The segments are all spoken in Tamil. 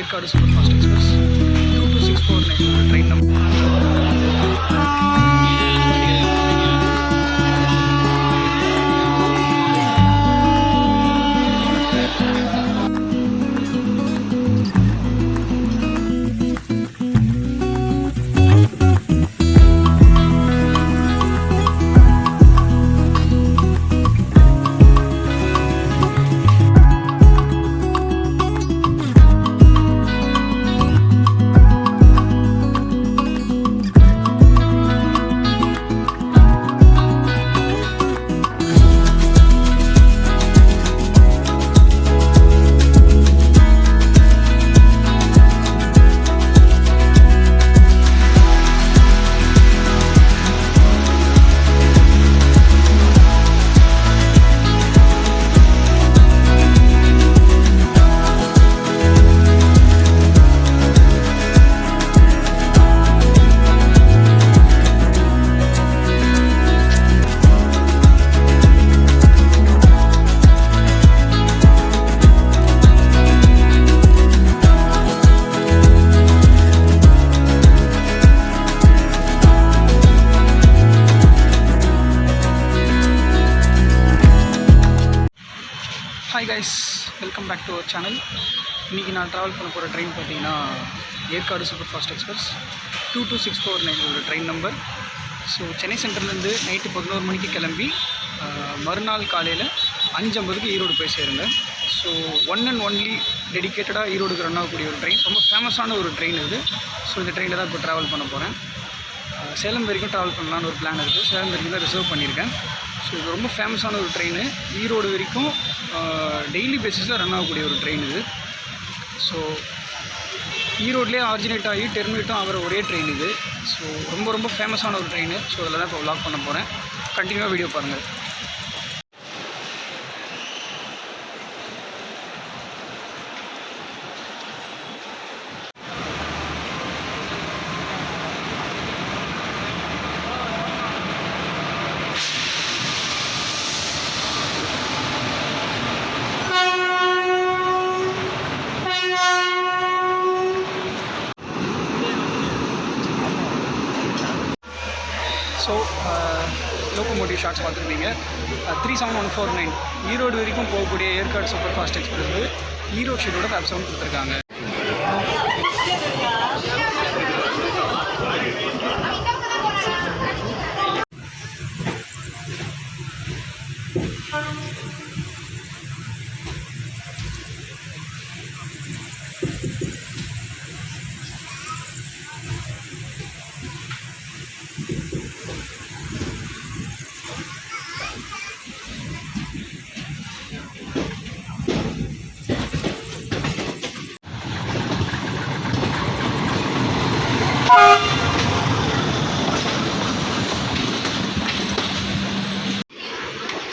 Yercaud super fast express 22649 train number. Hi guys, welcome back to our channel. இன்றைக்கி நான் ட்ராவல் பண்ண போகிற ட்ரெயின் பார்த்தீங்கன்னா Yercaud super fast express 22649 train number. So Chennai சென்ட்ரல்லேருந்து நைட்டு 11 மணிக்கு கிளம்பி மறுநாள் காலையில் 5:50க்கு ஈரோடு போய் சேருங்க. ஸோ ஒன் அண்ட் ஒன்லி டெடிக்கேட்டடாக ஈரோடுக்கு ரன் ஆகக்கூடிய ஒரு ட்ரெயின், ரொம்ப ஃபேமஸான ஒரு ட்ரெயின் இது. ஸோ இந்த ட்ரெயினில் தான் இப்போ ட்ராவல் பண்ண போகிறேன். சேலம் வரைக்கும் ட்ராவல் பண்ணலான்னு ஒரு பிளான் இருக்குது. சேலம் வரைக்கும் தான் ரிசர்வ் பண்ணியிருக்கேன். ஸோ இது ரொம்ப ஃபேமஸான ஒரு ட்ரெயின், ஈரோடு வரைக்கும் டெய்லி பேசிஸில் ரன் ஆகக்கூடிய ஒரு ட்ரெயின் இது. ஸோ ஈரோட்லேயே ஆரிஜினேட் ஆகி டெர்மினேட்டும் ஆகிற ஒரே ட்ரெயின் இது. ஸோ ரொம்ப ரொம்ப ஃபேமஸான ஒரு ட்ரெயின். ஸோ அதில் தான் இப்போ விலாக் பண்ண போகிறேன். கண்டினியூவாக வீடியோ பாருங்கள். ஸோ லோக்கோமோட்டிவ் ஷார்ட்ஸ் பார்த்துருப்பீங்க. 37149 ஈரோடு வரைக்கும் போகக்கூடிய Yercaud super fast express Erode ஷெட்டோட பேப் சவுண்ட் கொடுத்துருக்காங்க.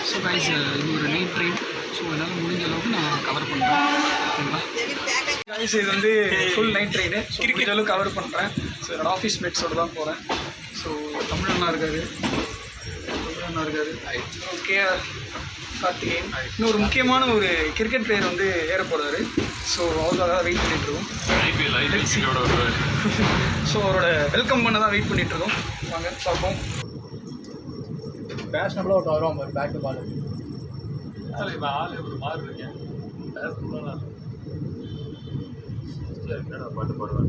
ஸோ கைஸ், இது ஒரு நைட் ட்ரெயின். ஸோ என்னால் முடிஞ்ச அளவுக்கு நான் கவர் பண்ணுறேன். ஓகேங்களா கைஸ், இது வந்து ஃபுல் நைட் ட்ரெயின். ஸோ முடிஞ்ச அளவுக்கு கவர் பண்ணுறேன். ஸோ என்னோடய ஆஃபீஸ் மேட்ஸோடு தான் போகிறேன். ஸோ தமிழண்ணா இருக்கார், ஓகே கார்த்திகேயன், இன்னொரு முக்கியமான ஒரு கிரிக்கெட் பிளேயர் வந்து ஏற போகிறாரு. ஸோ அவருக்காக தான் வெயிட் பண்ணிகிட்ருக்கோம். ஸோ அவரோட வெல்கம் பண்ண தான் வெயிட் பண்ணிகிட்ருக்கோம். வாங்க பார்ப்போம். பேஷனபிளாக ஒருத்தர் வருவாங்க ஒரு பேக் டு பால். இப்போ ஆள் ஒரு மாதிரி இருக்கேன். பேசணும்னா என்னடா பாட்டு பாடுவேன்.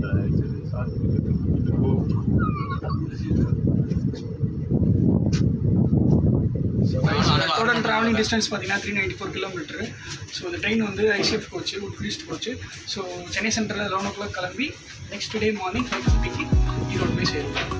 டோட்டல் ட்ராவலிங் டிஸ்டன்ஸ் பார்த்தீங்கன்னா 394 கிலோமீட்டரு. ஸோ இந்த ட்ரெயின் வந்து ICF coach, tourist coach. So Chennai சென்ட்ரலில் 11 o'clock கிளம்பி நெக்ஸ்ட் டே மார்னிங் 5:50க்கு ஈரோடு போய் சேருவோம்.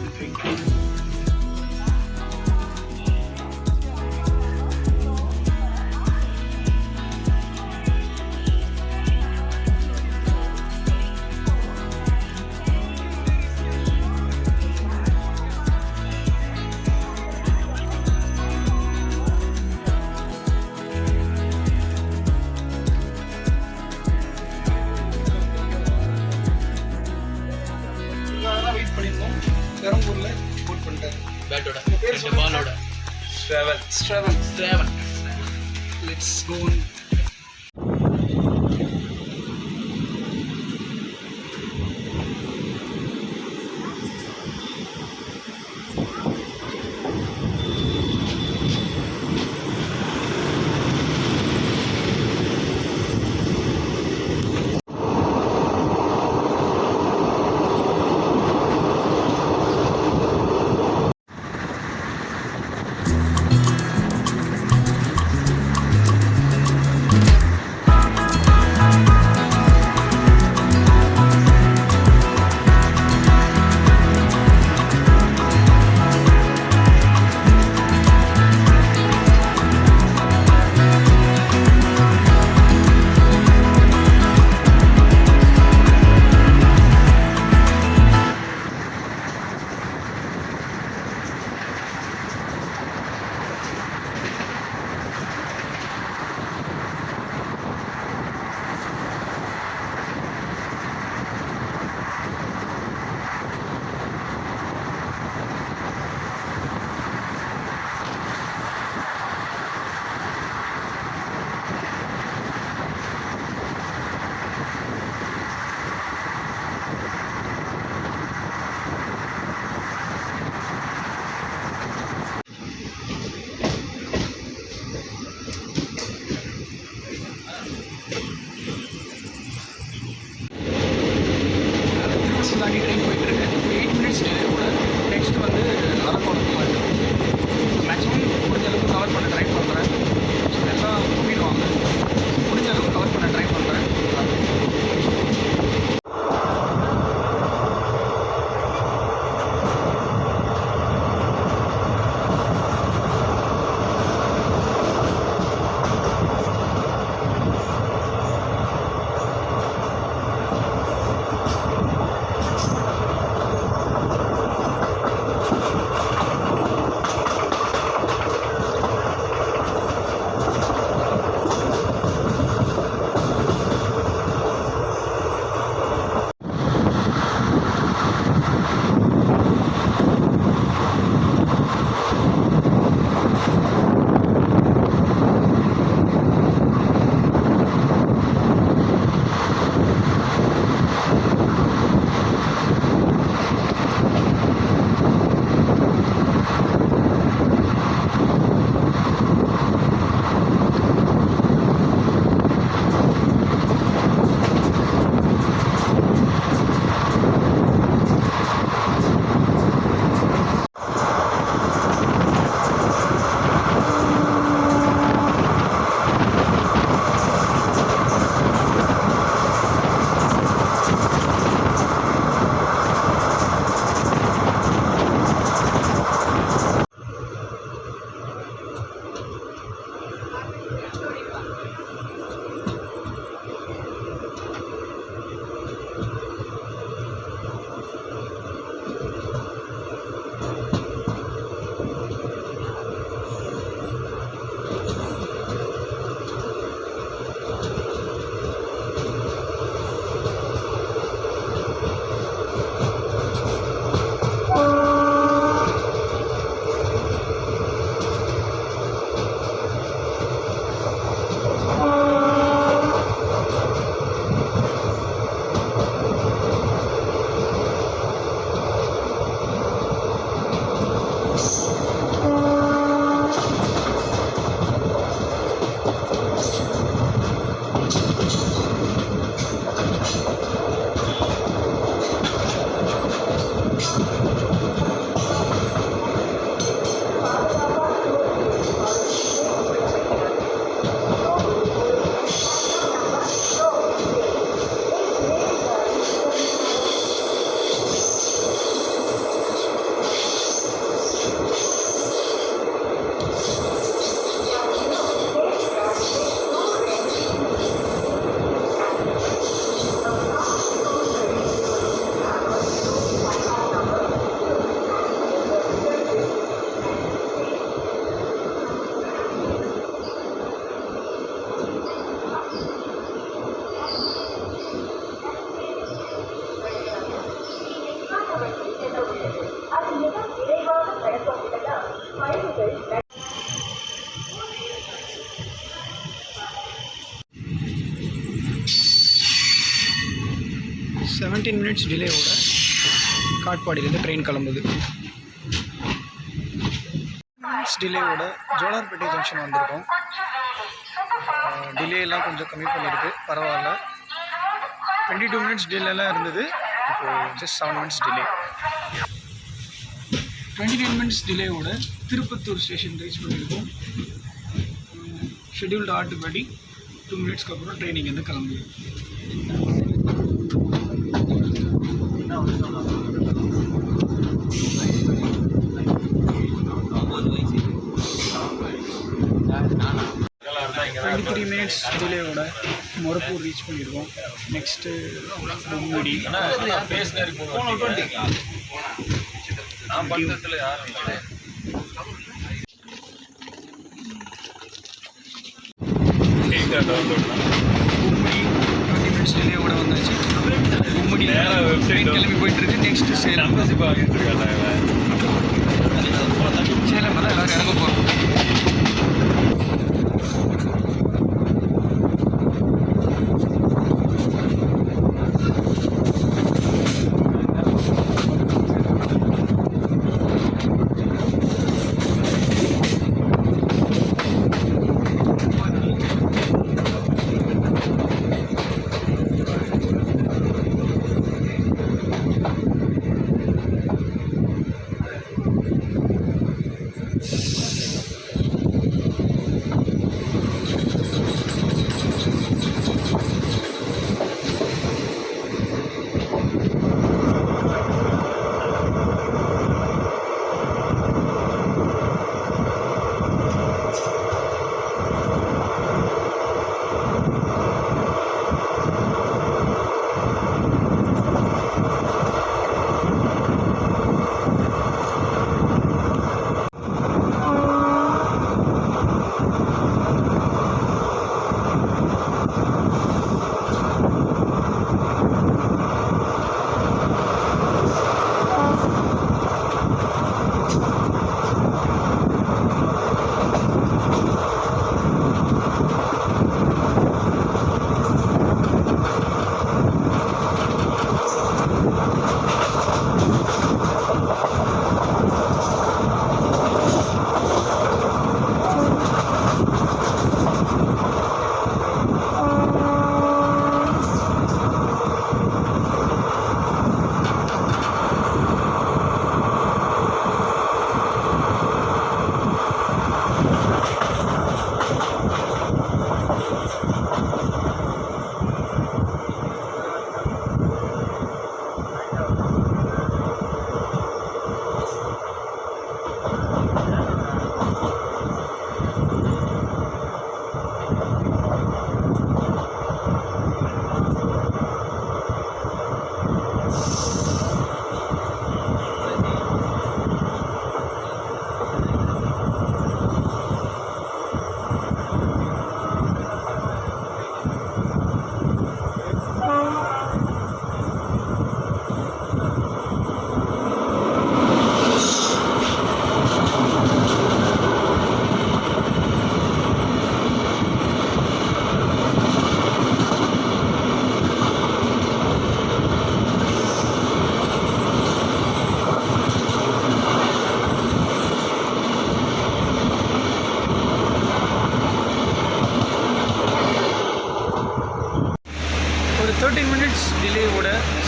பெரம்பூரில் போட் பண்ணிட்டாரு. பேட்டோட பேர் சொல்லுங்க. பாலோட ஸ்ட்ராவன். Let's go. தாண்டி ட்ரெயின் போயிட்டுருக்கு. 8 மினிட்ஸ் டிலே கூட. நெக்ஸ்ட் வந்து அரக்கோணம் மாதிரி மேக்ஸிமம் முடிஞ்ச அளவுக்கு கவர் பண்ண ட்ரை பண்ணுறேன். ஸோ எல்லாம் கூட்டிடுவாங்க, முடிஞ்ச அளவுக்கு கவர் பண்ண ட்ரை பண்ணுறேன். அது மிக விரைவாக நடக்கும் விதம் பயணிகள் 17 மினிட்ஸ் டிலேவோட காட்பாடியிலேருந்து ட்ரெயின் கிளம்புது. மினிட்ஸ் டிலேவோட ஜோலார்பேட்டை ஜங்ஷன் வந்திருக்கோம். டிலேலாம் கொஞ்சம் கம்மி பண்ணியிருக்கு, பரவாயில்ல. 22 மினிட்ஸ் டிலேலாம் இருந்தது, இப்போது ஜஸ்ட் 7 மினிட்ஸ் டிலே. 29 மினிட்ஸ் டிலேவோட திருப்பத்தூர் ஸ்டேஷன் ரீச் பண்ணியிருக்கோம். ஷெட்யூல்டு ஆட்டுப்படி 2 மினிட்ஸ்க்கு அப்புறம் ட்ரெயின் இங்கேருந்து கிளம்புது. த்ரீ மினிட்ஸ் டிலேவோட மொரப்பூர் ரீச் பண்ணியிருக்கோம். நெக்ஸ்ட்டு பொம்முடி. பொம்முடி 20 மினிட்ஸ் டிலேவோட வந்தாச்சு. பொம்முடி ட்ரெயின் கிளம்பி போயிட்டுருக்கு. நெக்ஸ்ட்டு சேலம். சேலம் தான் எல்லோரும் இறங்க போகிறோம்.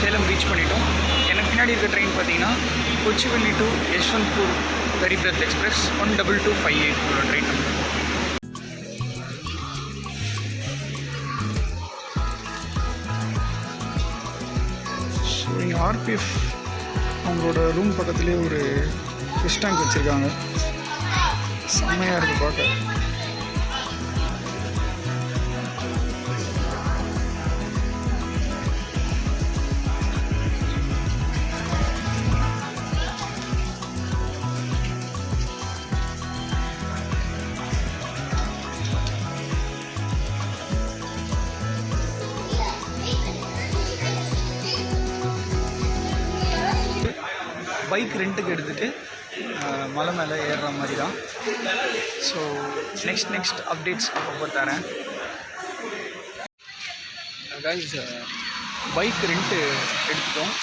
சேலம் ரீச் பண்ணிட்டோம். எனக்கு பின்னாடி இருக்க ட்ரெயின் பார்த்தீங்கன்னா Kochuveli to Yeshwantpur Garib express 12258 train number. So இங்கே ஆர்பிஎஃப் அவங்களோட ரூம் பக்கத்துலேயே ஒரு ஃபிஷ் டேங்க் வச்சுருக்காங்க. செம்மையாக இருக்குது பார்க்க. பைக் ரெண்ட்டுக்கு எடுத்துகிட்டு மலை மேலே ஏறுற மாதிரி தான். ஸோ நெக்ஸ்ட் அப்டேட்ஸ் அப்பப்போ தரேன். கைஸ், பைக் ரெண்ட்டு எடுத்துட்டோம்.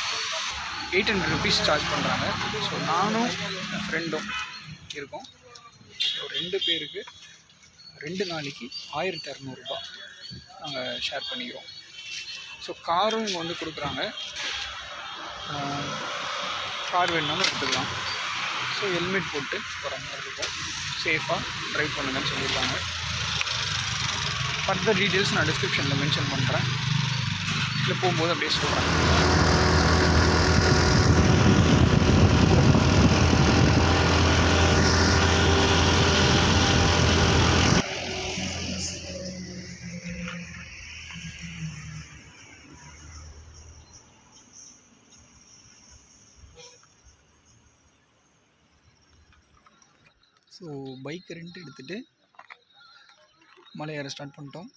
800 rupees சார்ஜ் பண்ணுறாங்க. ஸோ நானும் என் ஃப்ரெண்டும் இருக்கோம். ஸோ 2 பேருக்கு 2 நாளைக்கு 1200 ரூபா நாங்கள் ஷேர் பண்ணிக்கிறோம். ஸோ காரும் இங்கே வந்து கொடுக்குறாங்க. கார் வேணுனாலும் எடுத்துக்கலாம். ஸோ ஹெல்மெட் போட்டு போகிற மாதிரி இருக்கும். சேஃபாக ட்ரைவ் பண்ணுங்கன்னு சொல்லியிருக்காங்க. ஃபர்தர் டீட்டெயில்ஸ் நான் டிஸ்கிரிப்ஷனில் மென்ஷன் பண்ணுறேன். இல்லை போகும்போது அப்படியே சொல்கிறேன். ஸோ பைக் ரெண்ட் எடுத்துகிட்டு மலை ஏற ஸ்டார்ட் பண்ணிட்டோம்.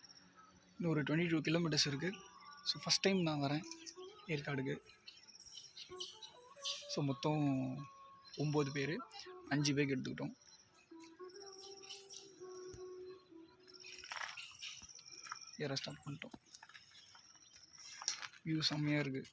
இன்னும் ஒரு 22 kilometers இருக்குது. ஸோ ஃபஸ்ட் டைம் நான் வரேன் ஏற்காடுக்கு. ஸோ மொத்தம் 9 பேர், 5 பைக் எடுத்துக்கிட்டோம். ஏற ஸ்டார்ட் பண்ணிட்டோம். வியூ செம்மையாக இருக்குது.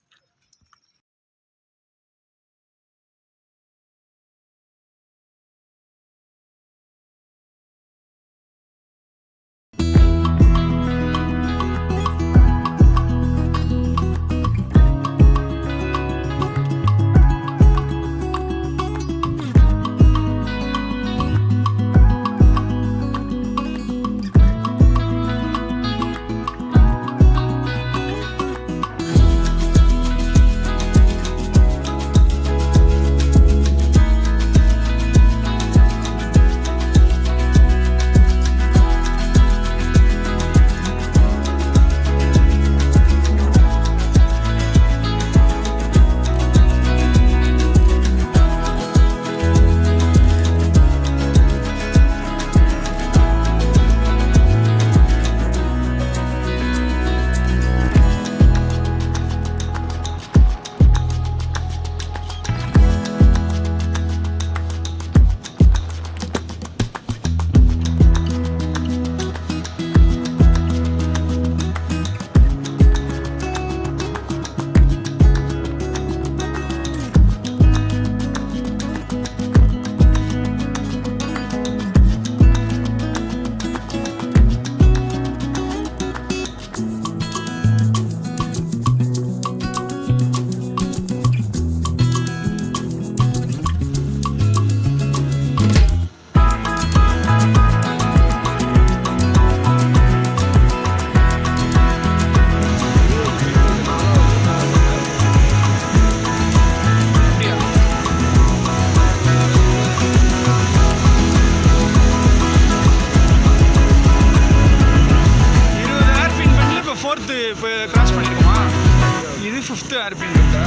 இப்போ கிராஸ் பண்ணியிருக்கோமா? இது 5th ஏர்பின் இருக்கா?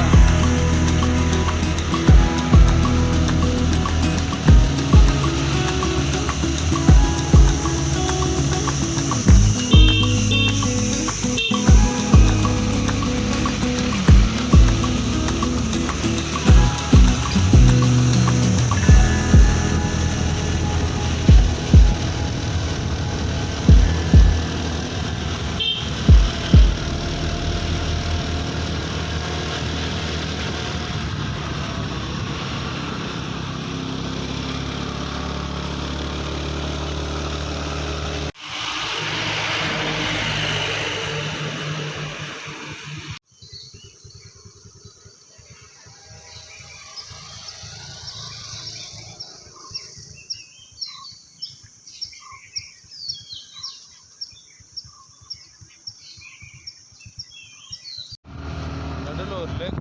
நடுவில் ஒரு லேக்.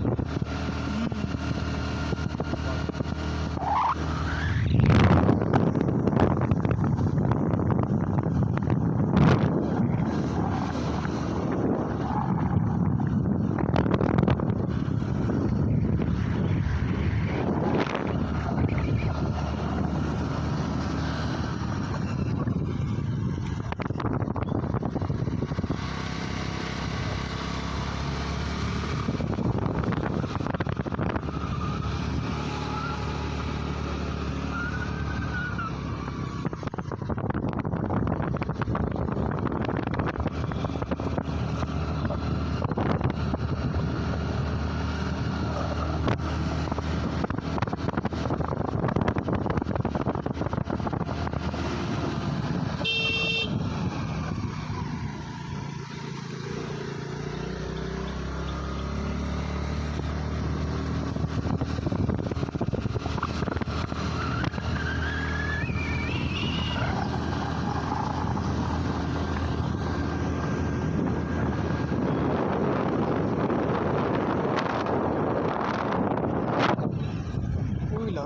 கோவிலா?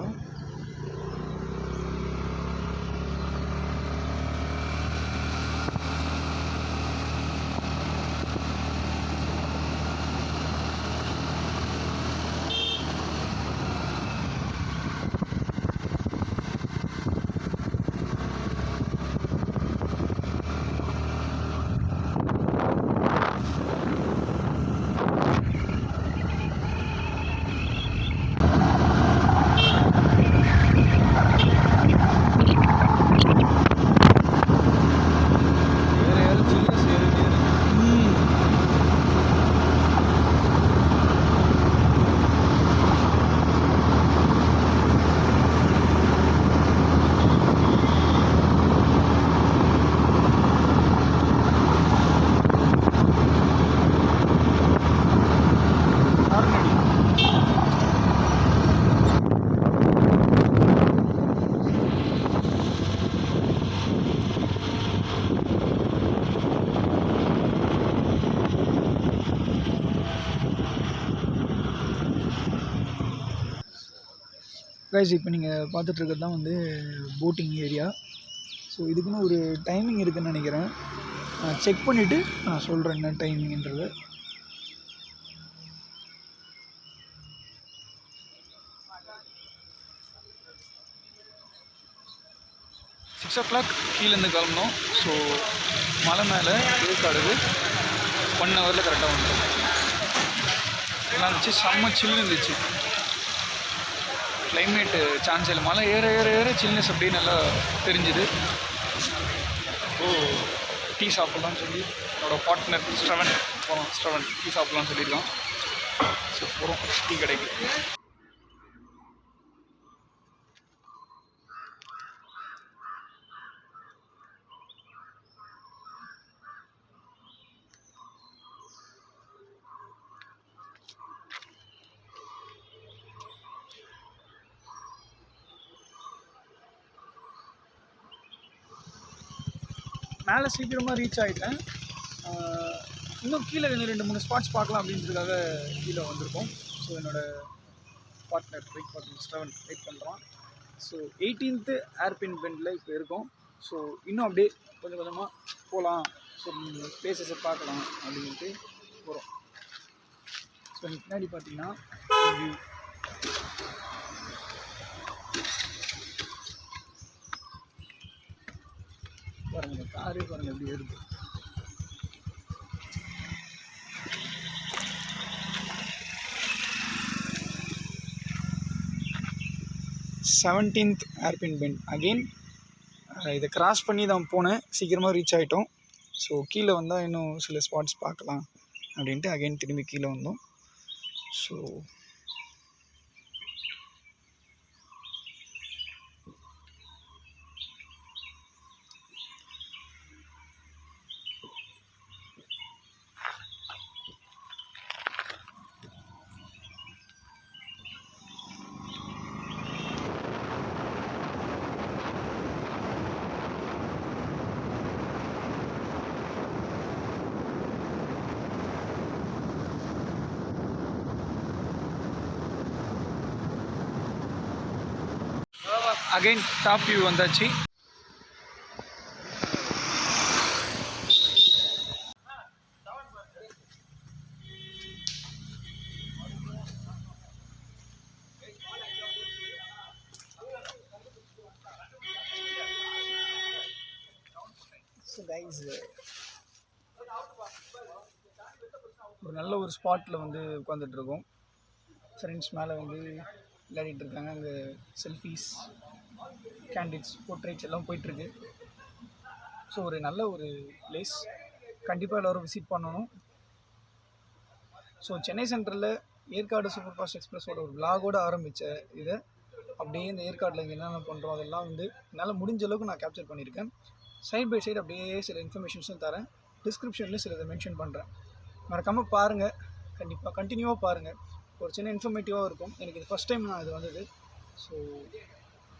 வேறு யாரும் சில்லுன்னு சேருன்னே இருக்கு. ஆர்னடி. கைஸ், இப்போ நீங்கள் பார்த்துட்ருக்கிறது தான் வந்து போட்டிங் ஏரியா. ஸோ இதுக்குன்னு ஒரு டைமிங் இருக்குதுன்னு நினைக்கிறேன். செக் பண்ணிவிட்டு நான் சொல்கிறேன் என்ன டைமிங்ன்றது. சிக்ஸ் ஓ கிளாக் கீழேருந்து கிளம்பணும். ஸோ மலை மேலே ஏற்காடுக்கு 1 ஹவரில் கரெக்டாக வந்துடும். நல்லா இருந்துச்சு, செம்ம சில்லு இருந்துச்சு. கிளைமேட்டு சான்ஸ் இல்லை, மலை ஏற ஏற ஏற சில்னஸ் அப்படியே நல்லா தெரிஞ்சுது. ஓ, டீ சாப்பிட்லான்னு சொல்லி என்னோடய பார்ட்னர் ஸ்ரவன் டீ சாப்பிட்லான்னு சொல்லியிருக்கான். ஸோ போகிறோம் டீ கடைக்கு. மேலே சீக்கிரமாக ரீச் ஆகிட்டேன். இன்னும் கீழே 2-3 ஸ்பாட்ஸ் பார்க்கலாம் அப்படின்றதுக்காக கீழே வந்திருக்கோம். ஸோ என்னோடய பைக் பார்ட்னர் ஸ்ரவன் வெயிட் பண்ணுறான். ஸோ 18th ஏர்பின் பெண்டில் இப்போ இருக்கோம். ஸோ இன்னும் அப்படியே கொஞ்சம் கொஞ்சமாக போகலாம், ஸோ பிளேசஸை பார்க்கலாம் அப்படின்ட்டு போகிறோம். ஸோ முன்னாடி பார்த்தீங்கன்னா பாருங்கள், காரே பாருங்கள் எப்படி இருக்குது. 17th hairpin bend. அகெயின் இதை கிராஸ் பண்ணி தான் போனேன், சீக்கிரமாக ரீச் ஆகிட்டோம். ஸோ கீழே வந்தால் இன்னும் சில ஸ்பாட்ஸ் பார்க்கலாம் அப்படின்ட்டு அகெயின் திரும்பி கீழே வந்தோம். ஸோ அகைன் டாப் வியூ வந்தாச்சு. ஸோ கைஸ், ஒரு நல்ல ஒரு ஸ்பாட்டில் வந்து உட்காந்துட்ருக்கோம். ஃப்ரெண்ட்ஸ் மேலே வந்து விளையாடிட்டு இருக்காங்க. அங்கே செல்ஃபீஸ், கேண்டிட்ஸ், போர்ட்ரேட்ஸ் எல்லாம் போயிட்டுருக்கு. ஸோ ஒரு நல்ல ஒரு பிளேஸ், கண்டிப்பாக எல்லோரும் விசிட் பண்ணணும். ஸோ சென்னை சென்ட்ரலில் ஏற்காடு சூப்பர் ஃபாஸ்ட் எக்ஸ்பிரஸோட ஒரு விலாகோடு ஆரம்பித்த இதை அப்படியே இந்த ஏற்காடில் இங்கே என்னென்ன பண்ணுறோம் அதெல்லாம் வந்து என்னால் முடிஞ்ச அளவுக்கு நான் கேப்சர் பண்ணியிருக்கேன். சைட் பை சைடு அப்படியே சில இன்ஃபர்மேஷன்ஸும் தரேன். டிஸ்கிரிப்ஷன்லேயும் சில இதை மென்ஷன் பண்ணுறேன். மறக்காமல் பாருங்கள், கண்டிப்பாக கண்டினியூவாக பாருங்கள். ஒரு சின்ன இன்ஃபர்மேட்டிவாக இருக்கும். எனக்கு இது ஃபஸ்ட் டைம் நான் இது வந்தது. ஸோ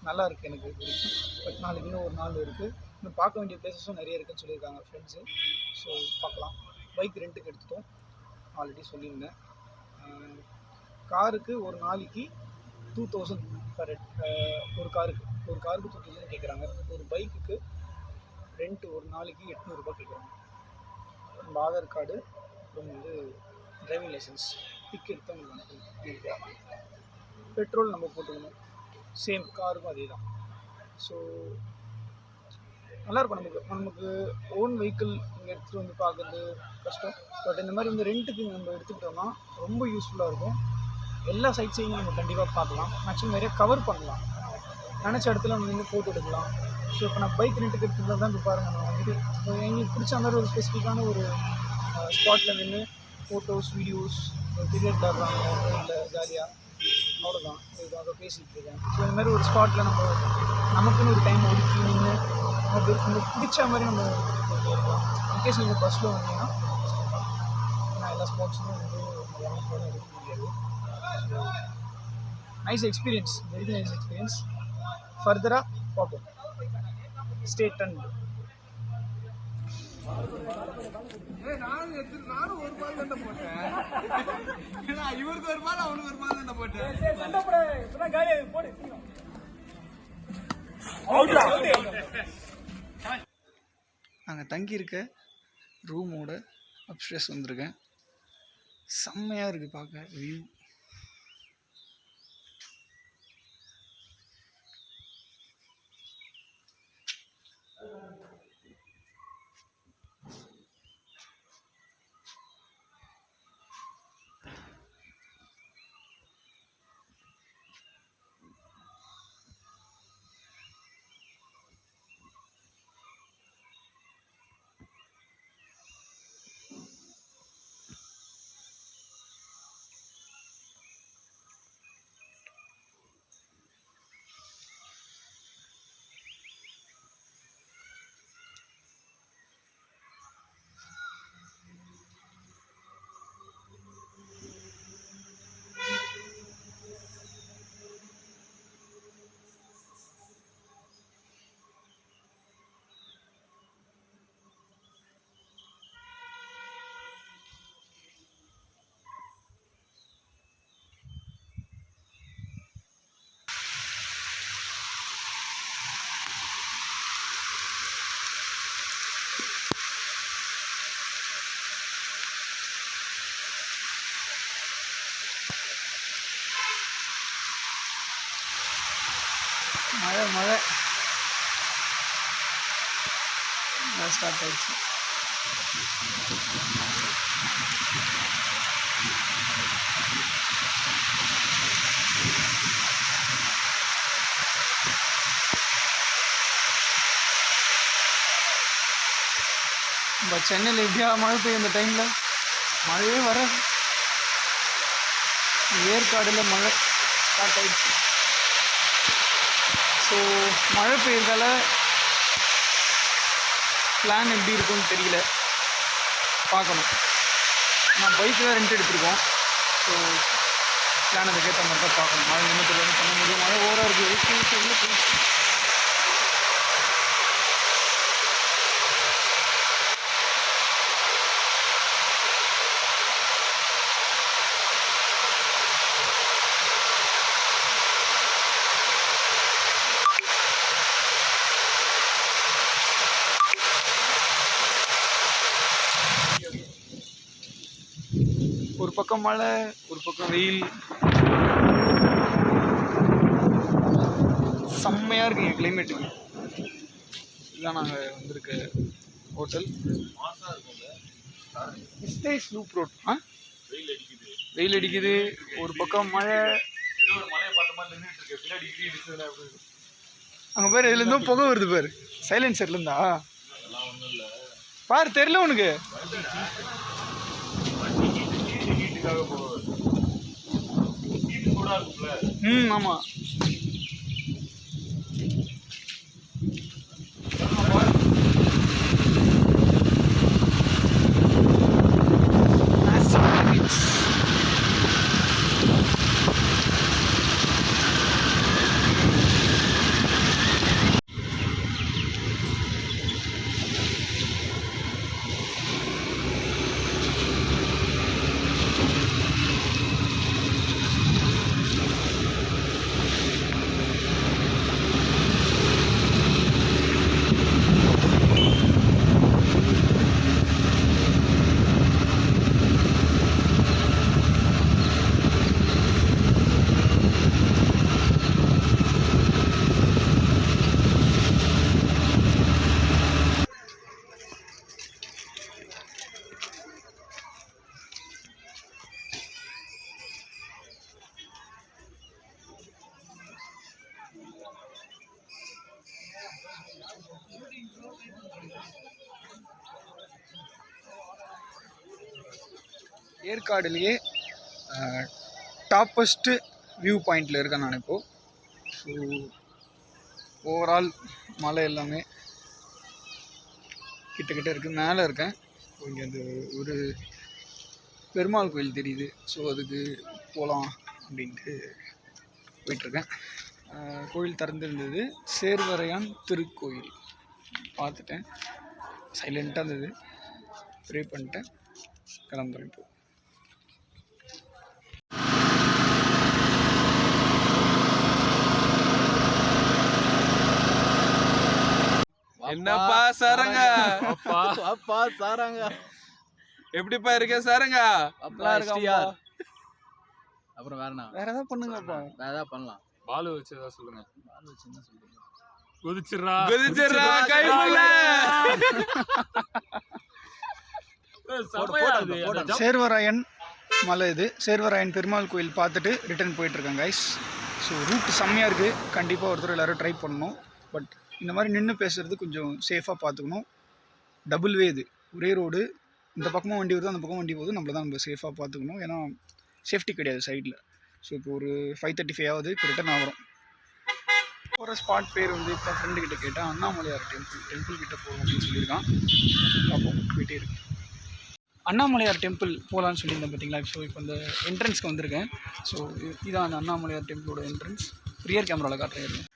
நல்லா இருக்குது எனக்கு பிடிக்கும். பட் நாளைக்கு இன்னும் ஒரு நாள் இருக்குது. இன்னும் பார்க்க வேண்டிய பிளேஸஸும் நிறைய இருக்குதுன்னு சொல்லியிருக்காங்க ஃப்ரெண்ட்ஸு. ஸோ பார்க்கலாம். பைக் ரெண்ட்டுக்கு எடுத்துட்டோம், ஆல்ரெடி சொல்லியிருந்தேன். காருக்கு ஒரு நாளைக்கு 2000 பர் ஒரு காருக்கு 2000 கேட்குறாங்க. ஒரு பைக்குக்கு ரெண்ட்டு ஒரு நாளைக்கு 800 ரூபாய் கேட்குறாங்க. நம்ம ஆதார் கார்டு, அப்புறம் வந்து டிரைவிங் லைசன்ஸ், பிக் எடுத்து அவங்களுக்கு பெட்ரோல் நம்ம போட்டுக்கணும். சேம் காருக்கும் அதே தான். ஸோ நல்லாயிருக்கும். நமக்கு ஓன் வெஹிக்கிள் இங்கே எடுத்துகிட்டு வந்து பார்க்குறது கஷ்டம். பட் இந்த மாதிரி இந்த ரெண்ட்டுக்கு நம்ம எடுத்துக்கிட்டோம்னா ரொம்ப யூஸ்ஃபுல்லாக இருக்கும். எல்லா சைட் சீயிங்கும் நம்ம கண்டிப்பாக பார்க்கலாம். மேக்ஸிமம் நிறைய கவர் பண்ணலாம். நினச்ச இடத்துல நம்ம நின்று ஃபோட்டோ எடுக்கலாம். ஸோ இப்போ நான் பைக் ரெண்ட்டுக்கு எடுத்துக்கிட்டு தான் இப்போ பாருங்கள், நான் வந்துட்டு எங்களுக்கு பிடிச்ச மாதிரி ஒரு ஸ்பெசிஃபிக்கான ஒரு ஸ்பாட்டில் நின்று ஃபோட்டோஸ், வீடியோஸ், கிரிக்கெட் விளாட்றாங்க இல்லை ஜாலியாக, அவ்வளோதான். இதுக்காக பேசிகிட்டு இருக்கேன். ஸோ இந்த மாதிரி ஒரு ஸ்பாட்டில் நமக்குன்னு ஒரு டைம் ஒதுக்கி நின்று நமக்கு பிடிச்ச மாதிரி நம்ம இருக்கலாம். இன்கேஸ் நீங்கள் பஸ்ஸில் வந்தீங்கன்னா நான் எல்லா ஸ்பாட்ஸுமே வந்து எடுக்க முடியாது. So nice experience, very nice experience. ஃபர்தராக பார்ப்போம். Stay tuned. நானும் ஒரு பால் தான் போட்டேன். இவருக்கு ஒரு பால், அவனுக்கு ஒரு பால் தான் போட்டேன். நாங்கள் தங்கியிருக்க ரூமோட அப்ஸ்டேர்ஸ் வந்திருக்கேன். செம்மையாக இருக்குது பார்க்க வியூ. மழை ஸ்டார்ட் ஆயிடுச்சு. நம்ம சென்னையில் எப்படியா மழை பெய்யும் இந்த டைமில்? மழையே வராது. ஏற்காடில் மழை ஸ்டார்ட் ஆயிடுச்சு. ஸோ மழை பெய்யறதால பிளான் எப்படி இருக்குன்னு தெரியல, பார்க்கணும். நான் பைக்கு தான் ரெண்ட் எடுத்துருக்கோம். ஸோ பிளான் அதுக்கேற்ற மாதிரி தான் பார்க்கணும். மழை என்ன தெரியல பண்ண முடியும். மழை ஓவராக இருக்குது. பக்கம் மழை, ஒரு பக்கம் வெயில். செம்மையாக இருக்குங்க கிளைமேட்டுக்கு. இதுதான் நாங்கள் வந்திருக்க ஹோட்டல். விஸ்டேஜ் loop road. வெயில் அடிக்குது, ஒரு பக்கம் மழை. அங்கே பேர் இதுலேருந்தும் புகை வருது பேர், சைலன்சர்லேருந்தா பாரு, தெரியல உனக்கு. ஆமாம். ஏற்காடுலேயே டாப்பஸ்ட்டு வியூ பாயிண்டில் இருக்கேன் நான் இப்போது. ஸோ ஓவரால் மலை எல்லாமே கிட்ட இருக்குது. மேலே இருக்கேன். ஸோ இங்கே அந்த ஒரு பெருமாள் கோயில் தெரியுது. ஸோ அதுக்கு போகலாம் அப்படின்ட்டு போயிட்டுருக்கேன். கோயில் திறந்துருந்தது, சேர்வரையான் திருக்கோயில் பார்த்துட்டேன். சைலண்ட்டாக இருந்தது, ப்ரே பண்ணிட்டேன், கிளம்புறேன் இப்போ. என்னப்பா சாரங்க, அப்பா சாரங்க, எப்படிப்பா இருக்க சாரங்க? அப்படிலாம் இருக்கா? அப்புறம் வேற ஏதாவது பண்ணுங்கப்பா. வேற ஏதாவது பண்ணலாம். பாலு வச்சு ஏதாவது சொல்லுங்க. பால் வச்சு என்ன சொல்றீங்க? குதிச்சிடுறா கைமுள்ள. சேர்வராயன் மலை இது. சேர்வராயன் பெருமாள் கோயில் பார்த்துட்டு ரிட்டர்ன் போயிட்டுருக்கேன் கைஸ். ஸோ ரூட் செம்மையாக இருக்குது. கண்டிப்பாக ஒருத்தர் எல்லோரும் ட்ரை பண்ணணும். பட் இந்த மாதிரி நின்று பேசுகிறது கொஞ்சம் சேஃபாக பார்த்துக்கணும். டபுள் வே இது, ஒரே ரோடு. இந்த பக்கமும் வண்டி வருது, அந்த பக்கம் வண்டி போகுது. நம்மள தான் நம்ம சேஃபாக பார்த்துக்கணும். ஏன்னா சேஃப்டி கிடையாது சைடில். ஸோ இப்போ ஒரு 5:35 ஆகுது. இப்போ ரிட்டர்ன் ஆகிறோம். போகிற ஸ்பாட் பேர் வந்து இப்போ ஃப்ரெண்டுக்கிட்ட கேட்டால் அண்ணாமலையார் டெம்பிள் கிட்ட போகிறோம் அப்படின்னு சொல்லியிருக்கான். பார்ப்போம், போயிட்டே இருக்கு. அண்ணாமலையார் டெம்பிள் போகலான்னு சொல்லியிருந்தேன் பார்த்தீங்களா. ஸோ இப்போ இந்த என்ட்ரன்ஸ்க்கு வந்திருக்கேன். ஸோ இதான் அந்த அண்ணாமலையார் டெம்பிளோட என்ட்ரன்ஸ். ரியர் கேமராவில் காட்டுறேன்.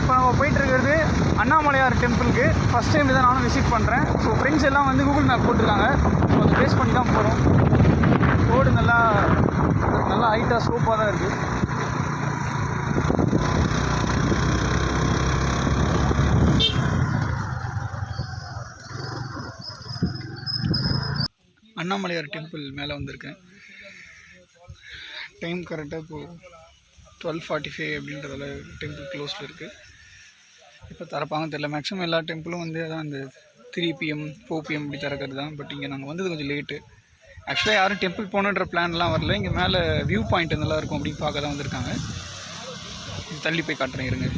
இப்போ நம்ம போயிட்டுருக்கிறது அண்ணாமலையார் டெம்பிளுக்கு. ஃபஸ்ட் டைம் இதை நானும் விசிட் பண்ணுறேன். ஸோ ஃப்ரெண்ட்ஸ் எல்லாம் வந்து கூகுள் மேப் போட்டிருக்காங்க. ஸோ அதை பேஸ் பண்ணி தான் போகிறோம். ரோடு நல்லா ஹைட்டாக ஸ்லோப்பாக தான் இருக்குது. அண்ணாமலையார் டெம்பிள் மேலே வந்திருக்கேன். டைம் கரெக்டாக இப்போது 12:45 அப்படின்றதால டெம்பிள் க்ளோஸில் இருக்குது. இப்போ திறப்பாங்க தெரியல. மேக்ஸிமம் எல்லா டெம்பிளும் வந்து அதான் இந்த 3 PM 4 PM இப்படி திறக்கிறது தான். பட் இங்கே நாங்கள் வந்தது கொஞ்சம் லேட்டு. ஆக்சுவலாக யாரும் டெம்பிள் போகணுன்ற பிளான்லாம் வரல. இங்கே மேலே வியூ பாயிண்ட் நல்லா இருக்கும் அப்படின்னு பார்க்க தான் வந்திருக்காங்க. தள்ளி போய் காட்டுறேன் இருங்க.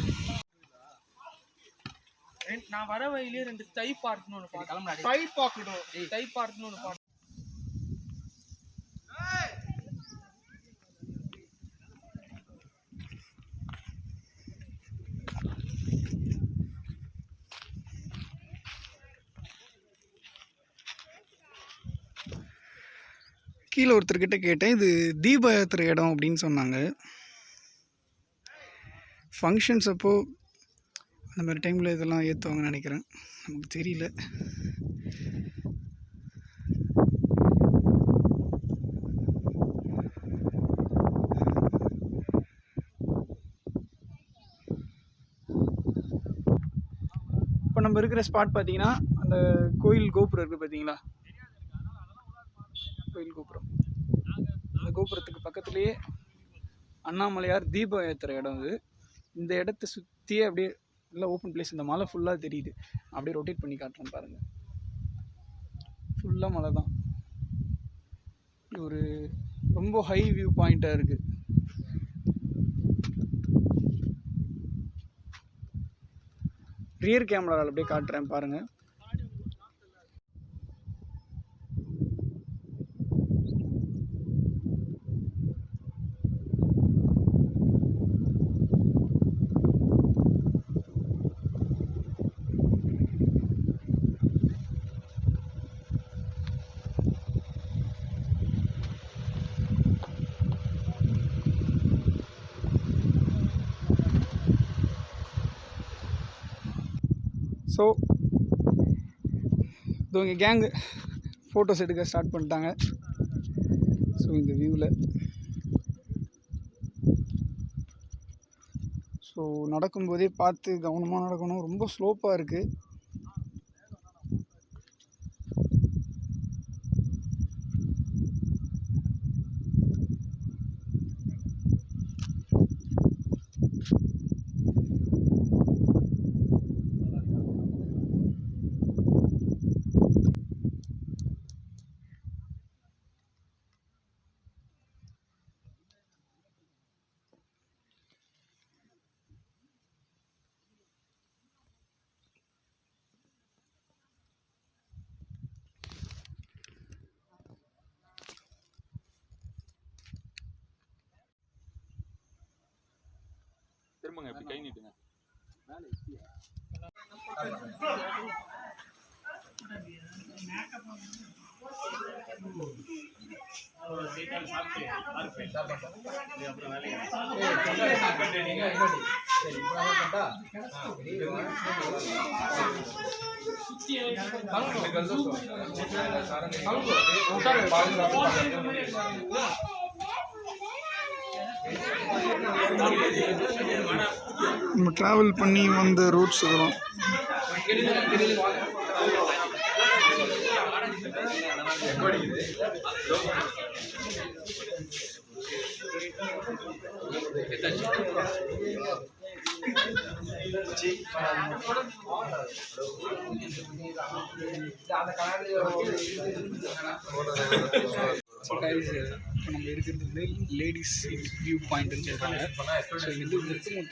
நான் வர வழியிலே 2 தை பார்க்னு ஒன்று பார்க்கலாம். தை பார்க்கணும். தை பார்க்னு ஒன்று பார்க்கணும். கீழே ஒருத்தர்கிட்ட கேட்டேன், இது தீப ஏற்றுற இடம் அப்படின்னு சொன்னாங்க. ஃபங்க்ஷன்ஸ் அப்போது அந்த மாதிரி டைமில் இதெல்லாம் ஏற்றுவாங்கன்னு நினைக்கிறேன். நமக்கு தெரியல. இருக்கிற ஸ்பாட் பார்த்தீங்கன்னா அந்த கோயில் கோபுரம் இருக்குது பார்த்தீங்களா, கோயில் கோபுரம். அந்த கோபுரத்துக்கு பக்கத்துலேயே அண்ணாமலையார் தீபம் ஏற்றுற இடம் இது. இந்த இடத்த சுற்றியே அப்படியே நல்லா ஓப்பன் பிளேஸ். இந்த மலை ஃபுல்லாக தெரியுது. அப்படியே ரொட்டேட் பண்ணி காட்டுறேன் பாருங்கள். ஃபுல்லாக மலை தான். ஒரு ரொம்ப ஹை வியூ பாயிண்ட்டாக இருக்குது. ரியர் கேமராவில் அப்படியே காட்டுறேன் பாருங்கள். ஸோ இதோ இங்கே கேங்கு ஃபோட்டோஸ் எடுக்க ஸ்டார்ட் பண்ணிட்டாங்க. ஸோ இந்த வியூவில் ஸோ நடக்கும்போதே பார்த்து கவனமாக நடக்கணும். ரொம்ப ஸ்லோப்பாக இருக்குது. திரும்புங்க, இப்படி கை நீட்டுங்க. நம்ம ட்ராவல் பண்ணி வந்த ரூட்ஸ் இதெல்லாம். இப்போ நம்ம இருக்கிறது வந்து லேடிஸ் வியூ பாயிண்ட்னு சொல்கிறாங்க. ஸோ இது வந்து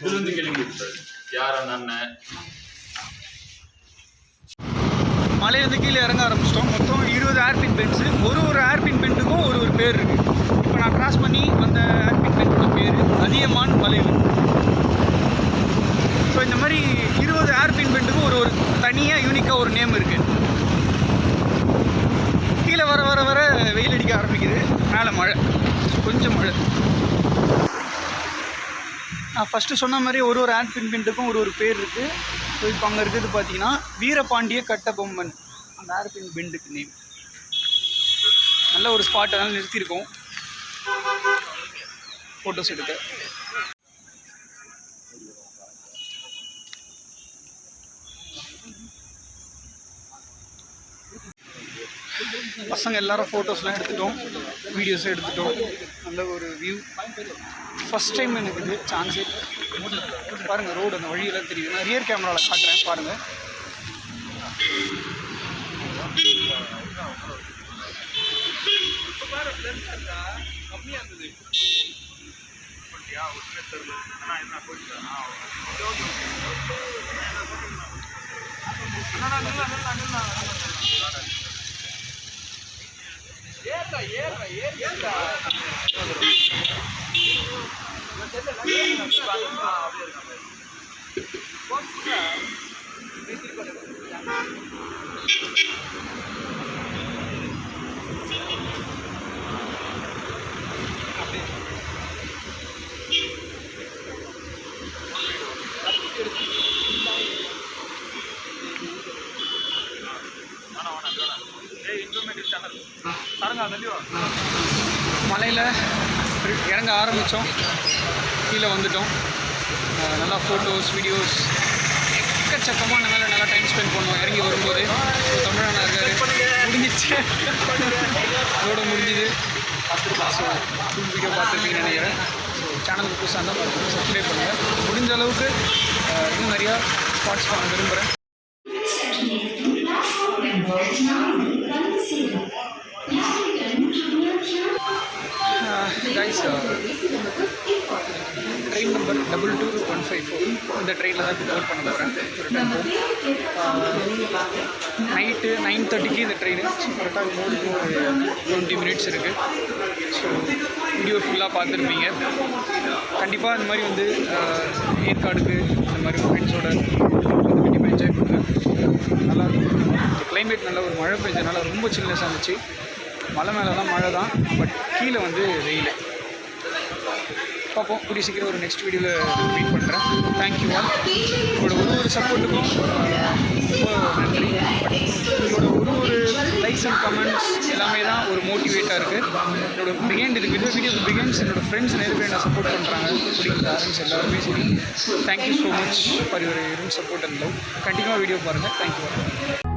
மலையிலேருந்து கீழே இறங்க ஆரம்பிச்சிட்டோம். மொத்தம் 20 ஏர்பின் பென்ஸு. ஒரு ஏர்பின் பென்ட்டுக்கும் ஒரு பேர் இருக்குது. இப்போ நான் கிராஸ் பண்ணி அந்த ஏர்பின் பென்ட்டோட பேர் அதியமான் வளைவு. ஸோ இந்த மாதிரி 20 ஏர்பின் பென்ட்டுக்கும் ஒரு தனியாக யூனிக்காக ஒரு நேம் இருக்குது. கீழே வர வர வர வெயில் அடிக்க ஆரம்பிக்குது. மேலே மழை, கொஞ்சம் மழை. நான் ஃபஸ்ட்டு சொன்ன மாதிரி ஒரு ஏர்பின் பென்ட்டுக்கும் ஒரு பேர் இருக்குது. ஸோ இப்போ அங்கே இருக்கிறது பார்த்தீங்கன்னா வீரபாண்டிய கட்டபொம்மன், அந்த ஏர்பின் பெண்டுக்கு நேம். நல்ல ஒரு ஸ்பாட், அதனால் நிறுத்தியிருக்கோம் ஃபோட்டோஸ் எடுக்க. பசங்க எல்லாரும் ஃபோட்டோஸ்லாம் எடுத்துட்டோம், வீடியோஸும் எடுத்துட்டோம். நல்ல ஒரு வியூ. ஃபஸ்ட் டைம் எனக்கு இது சான்ஸே. பாருங்கள் ரோடு, அந்த வழியெல்லாம் தெரியுது. நான் ரியர் கேமராவில் காட்டுறேன் பாருங்கள். மலையில் இறங்க ஆரம்பித்தோம், கீழே வந்துட்டோம். நல்லா ஃபோட்டோஸ் வீடியோஸ் எக்கச்சக்கமாக அந்த மேலே நல்லா டைம் ஸ்பெண்ட் பண்ணோம் இறங்கி வரும்போது. ஸோ தமிழனா இருக்காரு, முடிஞ்சிச்சு, அதோட முடிஞ்சுது. ஸோ ஃபுல் வீடியோ பார்த்துருப்பீங்கன்னு நினைக்கிறேன். ஸோ சேனலுக்கு புதுசாக இருந்தால் பார்த்து சப்ஸ்கிரைப் பண்ணுங்கள். முடிஞ்ச அளவுக்கு இன்னும் நிறையா ஸ்பாட்ஸ் பண்ண விரும்புகிறேன். கைஸ், ட்ரெயின் நம்பர் 22154 இந்த ட்ரெயினில் தான் இப்போ போட் பண்ண போகிறேன். ஒரு டெம்போ நைட்டு 9:30க்கு இந்த ட்ரெயின். ஸோ கரெக்டாக போர்டுக்கு ஒரு 20 மினிட்ஸ் இருக்குது. ஸோ வீடியோ ஃபுல்லாக பார்த்துருப்பீங்க. கண்டிப்பாக இந்த மாதிரி வந்து ஏற்காடுக்கு இந்த மாதிரி ஃப்ரெண்ட்ஸோட வந்து கண்டிப்பாக என்ஜாய் பண்ணுறேன். நல்லாயிருக்கும். கிளைமேட் நல்ல ஒரு மழை பெஞ்சதுனால ரொம்ப சில்னஸாக இருந்துச்சு. மலை மேலே தான் மழை தான், பட் கீழே வந்து வெயில். பார்ப்போம், கூடிய சீக்கிரம் ஒரு நெக்ஸ்ட் வீடியோவில் மீட் பண்ணுறேன். Thank you all. உங்களோட ஒரு சப்போர்ட்டுக்கும் ரொம்ப நன்றி. உங்களோட ஒரு லைக்ஸ் அண்ட் கமெண்ட்ஸ் எல்லாமே தான் ஒரு மோட்டிவேட்டாக இருக்குது. என்னோட பிகைண்ட் இது வீடியோ பிகைன்ஸ் என்னோடய ஃப்ரெண்ட்ஸ் நிறைய பேர் என்ன சப்போர்ட் பண்ணுறாங்க. பிடிக்கிற பேரண்ட்ஸ் எல்லாருமே சரி. Thank you so much for your support and love. கண்டிப்பாக வீடியோ பாருங்கள். தேங்க்யூ.